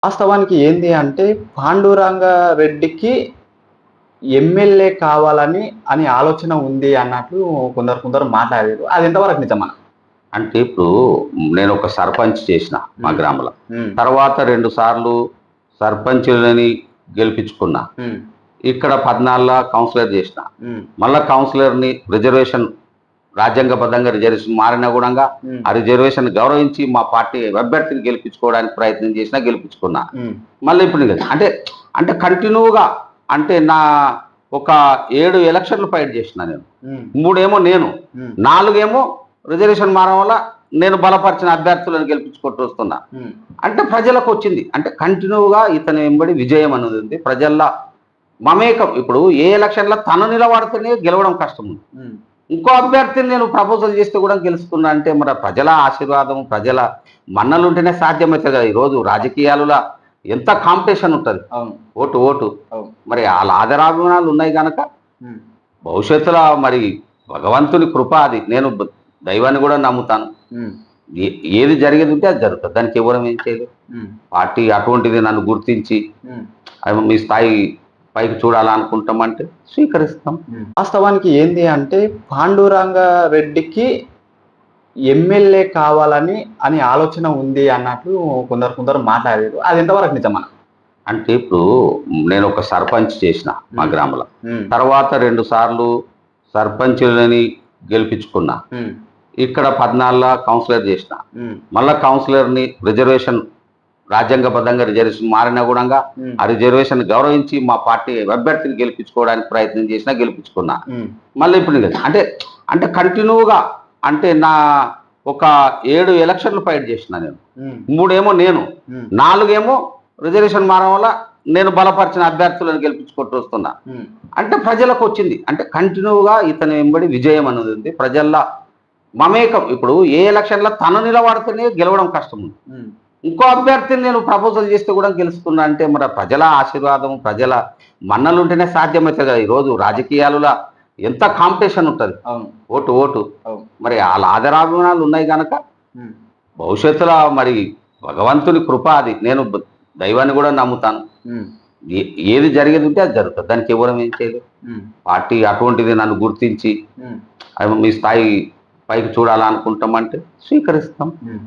వాస్తవానికి ఏంది అంటే పాండురంగ రెడ్డికి ఎమ్మెల్యే కావాలని ఆలోచన ఉంది అన్నట్లు కొందరు మాట్లాడారు. అది ఎంతవరకు నిజమా? అంటే ఇప్పుడు నేను ఒక సర్పంచ్ చేసిన మా హ్మ్. గ్రామంలో. హ్మ్. తర్వాత 2 సార్లు సర్పంచులని గెలిపించుకున్నా. హ్మ్. ఇక్కడ 14 కౌన్సిలర్ చేసిన. హ్మ్. మళ్ళా కౌన్సిలర్‌ని రిజర్వేషన్ రాజ్యాంగబద్ధంగా రిజర్వేషన్ మారినా గూడంగా హ్మ్. ఆ రిజర్వేషన్ గౌరవించి మా పార్టీ అభ్యర్థిని గెలిపించుకోవడానికి ప్రయత్నం చేసినా గెలిపించుకున్నా. హ్మ్. మళ్ళీ ఇప్పుడు అంటే కంటిన్యూగా అంటే ఒక 7 ఎలక్షన్‌లు ఫైట్ చేసిన నేను. హ్మ్. 3 ఏమో నేను, హ్మ్. 4 ఏమో రిజర్వేషన్ మారడం వల్ల నేను బలపరిచిన అభ్యర్థులను గెలిపించుకుంటూ వస్తున్నా. హ్మ్. అంటే ప్రజలకొచ్చింది. అంటే కంటిన్యూగా ఇతని వెంబడి విజయం అనేది ఉంది. ప్రజల్లో మమేకం. ఇప్పుడు ఏ ఎలక్షన్‌లో తను నిలబడితేనే గెలవడం కష్టం ఉంది. హ్మ్. ఇంకో అభ్యర్థిని నేను ప్రపోజల్ చేస్తే కూడా గెలుస్తున్నా అంటే మరి ప్రజల ఆశీర్వాదం, ప్రజల మన్నలుంటేనే సాధ్యమైతది కదా! ఈరోజు రాజకీయాలలో ఎంత కాంపిటీషన్ ఉంటది. అవును. ఓటు. అవును. మరి ఆళ్ళ ఆదరాభిమానాలు ఉన్నాయి గనక హ్మ్. భవిష్యత్తులో మరి భగవంతుని కృప అది. నేను దైవాన్ని కూడా నమ్ముతాను. హ్మ్. ఏ ఏది జరిగేది ఉంటే అది జరుగుతది. దానికి ఎవరం ఏం చేయలేం. హ్మ్. పార్టీ అటువంటిది నన్ను గుర్తించి హ్మ్. మీ స్థాయి పైకి చూడాలనుకుంటామంటే స్వీకరిస్తాం. వాస్తవానికి ఏంది అంటే పాండురంగ రెడ్డికి ఎమ్మెల్యే కావాలని ఆలోచన ఉంది అన్నట్లు కొందరు మాట్లాడారు. అది ఎంతవరకు నిజమా? అంటే ఇప్పుడు నేను ఒక సర్పంచ్ చేసిన మా హ్మ్. గ్రామంలో. హ్మ్. తర్వాత 2 సార్లు సర్పంచులని గెలిపించుకున్నా. హ్మ్. ఇక్కడ 14 కౌన్సిలర్ చేసిన. హ్మ్. మళ్ళా కౌన్సిలర్‌ని రిజర్వేషన్ రాజ్యాంగబద్ధంగా రిజర్వేషన్ మారినా గూడంగా హ్మ్. ఆ రిజర్వేషన్ గౌరవించి మా పార్టీ అభ్యర్థిని గెలిపించుకోవడానికి ప్రయత్నం చేసినా గెలిపించుకున్నా. హ్మ్. మళ్ళీ ఇప్పుడు అంటే కంటిన్యూగా అంటే ఒక 7 ఎలక్షన్‌లు ఫైట్ చేసిన నేను. హ్మ్. 3 ఏమో నేను, హ్మ్. 4 ఏమో రిజర్వేషన్ మారడం వల్ల నేను బలపరిచిన అభ్యర్థులను గెలిపించుకుంటూ వస్తున్నా. హ్మ్. అంటే ప్రజలకొచ్చింది. అంటే కంటిన్యూగా ఇతని వెంబడి విజయం అనేది ఉంది. ప్రజల్లో మమేకం. ఇప్పుడు ఏ ఎలక్షన్‌లో తను నిలబడితేనే గెలవడం కష్టం ఉంది. హ్మ్. ఇంకో అభ్యర్థిని నేను ప్రపోజల్ చేస్తే కూడా గెలుస్తున్నా అంటే మరి ప్రజల ఆశీర్వాదం, ప్రజల మన్నలుంటేనే సాధ్యమైతది కదా! ఈరోజు రాజకీయాలలో ఎంత కాంపిటీషన్ ఉంటది. అవును. ఓటు. అవును. మరి ఆళ్ళ ఆదరాభిమానాలు ఉన్నాయి గనక హ్మ్. భవిష్యత్తులో మరి భగవంతుని కృప అది. నేను దైవాన్ని కూడా నమ్ముతాను. హ్మ్. ఏ ఏది జరిగేది ఉంటే అది జరుగుతది. దానికి ఎవరం ఏం చేయలేం. హ్మ్. పార్టీ అటువంటిది నన్ను గుర్తించి హ్మ్. మీ స్థాయి పైకి చూడాలనుకుంటామంటే స్వీకరిస్తాం. హ్మ్.